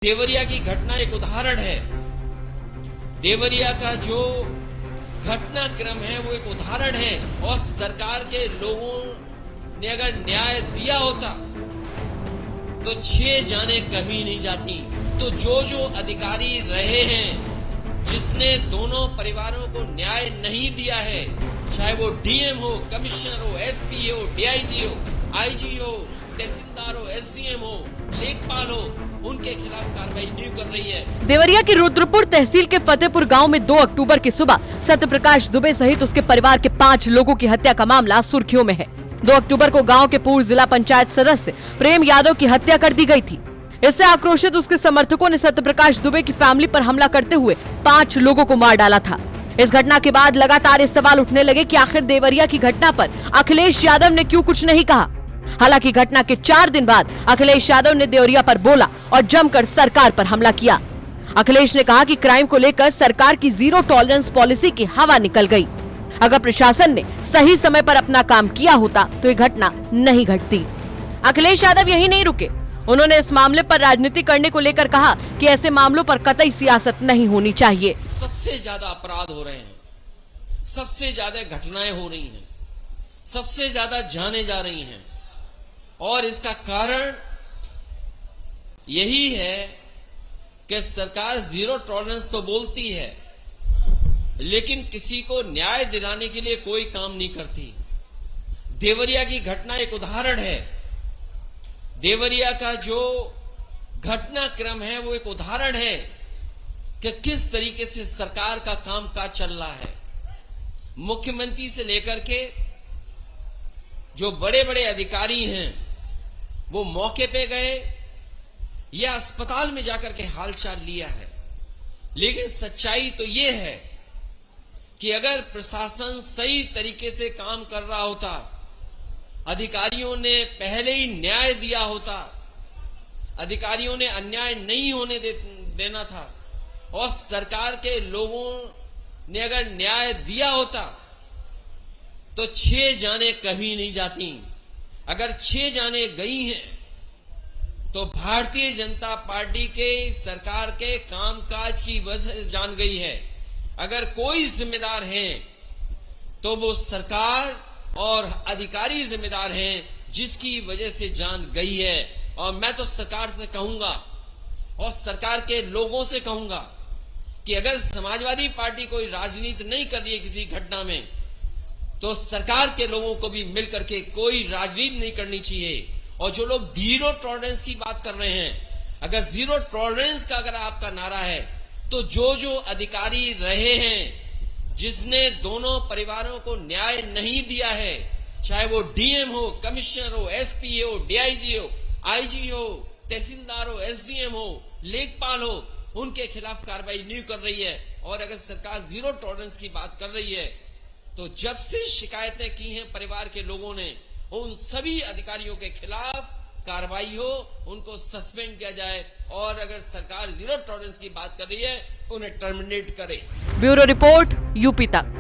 देवरिया की घटना एक उदाहरण है। देवरिया का जो घटनाक्रम है वो एक उदाहरण है और सरकार के लोगों ने अगर न्याय दिया होता तो 6 जाने कभी नहीं जाती। तो जो अधिकारी रहे हैं जिसने दोनों परिवारों को न्याय नहीं दिया है, चाहे वो डीएम हो, कमिश्नर हो, एसपी हो, डीआईजी हो, आईजी हो, तहसीलदार हो, एसडीएम हो, लेखपाल हो, उनके खिलाफ कार्रवाई नहीं कर रही है। देवरिया की रुद्रपुर तहसील के फतेहपुर गांव में 2 अक्टूबर की सुबह सत्यप्रकाश दुबे सहित उसके परिवार के 5 लोगों की हत्या का मामला सुर्खियों में है। 2 अक्टूबर को गांव के पूर्व जिला पंचायत सदस्य प्रेम यादव की हत्या कर दी गई थी। इससे आक्रोशित उसके समर्थकों ने सत्यप्रकाश दुबे की फैमिली पर हमला करते हुए 5 लोगों को मार डाला था। इस घटना के बाद लगातार ये सवाल उठने लगे कि आखिर देवरिया की घटना पर अखिलेश यादव ने क्यों कुछ नहीं कहा। हालांकि घटना के 4 दिन बाद अखिलेश यादव ने देवरिया पर बोला और जमकर सरकार पर हमला किया। अखिलेश ने कहा कि क्राइम को लेकर सरकार की जीरो टॉलरेंस पॉलिसी की हवा निकल गई। अगर प्रशासन ने सही समय पर अपना काम किया होता तो ये घटना नहीं घटती। अखिलेश यादव यही नहीं रुके, उन्होंने इस मामले पर राजनीति करने को लेकर कहा कि ऐसे मामलों पर कतई सियासत नहीं होनी चाहिए। सबसे ज्यादा अपराध हो रहे हैं, सबसे ज्यादा घटनाएं हो रही हैं, सबसे ज्यादा जाने जा रही हैं और इसका कारण यही है कि सरकार जीरो टॉलरेंस तो बोलती है लेकिन किसी को न्याय दिलाने के लिए कोई काम नहीं करती। देवरिया की घटना एक उदाहरण है। देवरिया का जो घटनाक्रम है वो एक उदाहरण है कि किस तरीके से सरकार का कामकाज चल रहा है। मुख्यमंत्री से लेकर के जो बड़े बड़े अधिकारी हैं वो मौके पे गए या अस्पताल में जाकर के हालचाल लिया है, लेकिन सच्चाई तो ये है कि अगर प्रशासन सही तरीके से काम कर रहा होता, अधिकारियों ने पहले ही न्याय दिया होता, अधिकारियों ने अन्याय नहीं होने देना था और सरकार के लोगों ने अगर न्याय दिया होता तो 6 जाने कभी नहीं जाती। अगर 6 जाने गई हैं तो भारतीय जनता पार्टी के सरकार के कामकाज की वजह से जान गई है। अगर कोई जिम्मेदार है तो वो सरकार और अधिकारी जिम्मेदार हैं जिसकी वजह से जान गई है। और मैं तो सरकार से कहूंगा और सरकार के लोगों से कहूंगा कि अगर समाजवादी पार्टी कोई राजनीति नहीं कर रही है किसी घटना में तो सरकार के लोगों को भी मिलकर के कोई राजनीति नहीं करनी चाहिए। और जो लोग जीरो टॉलरेंस की बात कर रहे हैं, अगर जीरो टॉलरेंस का अगर आपका नारा है तो जो अधिकारी रहे हैं जिसने दोनों परिवारों को न्याय नहीं दिया है, चाहे वो डीएम हो, कमिश्नर हो, एसपी हो, डीआईजी हो, आईजी हो, तहसीलदार हो, एसडीएम हो, लेखपाल हो, उनके खिलाफ कार्रवाई नहीं कर रही है। और अगर सरकार जीरो टॉलरेंस की बात कर रही है तो जब से शिकायतें की हैं परिवार के लोगों ने, उन सभी अधिकारियों के खिलाफ कार्रवाई हो, उनको सस्पेंड किया जाए और अगर सरकार जीरो टॉलरेंस की बात कर रही है उन्हें टर्मिनेट करे। ब्यूरो रिपोर्ट यूपी तक।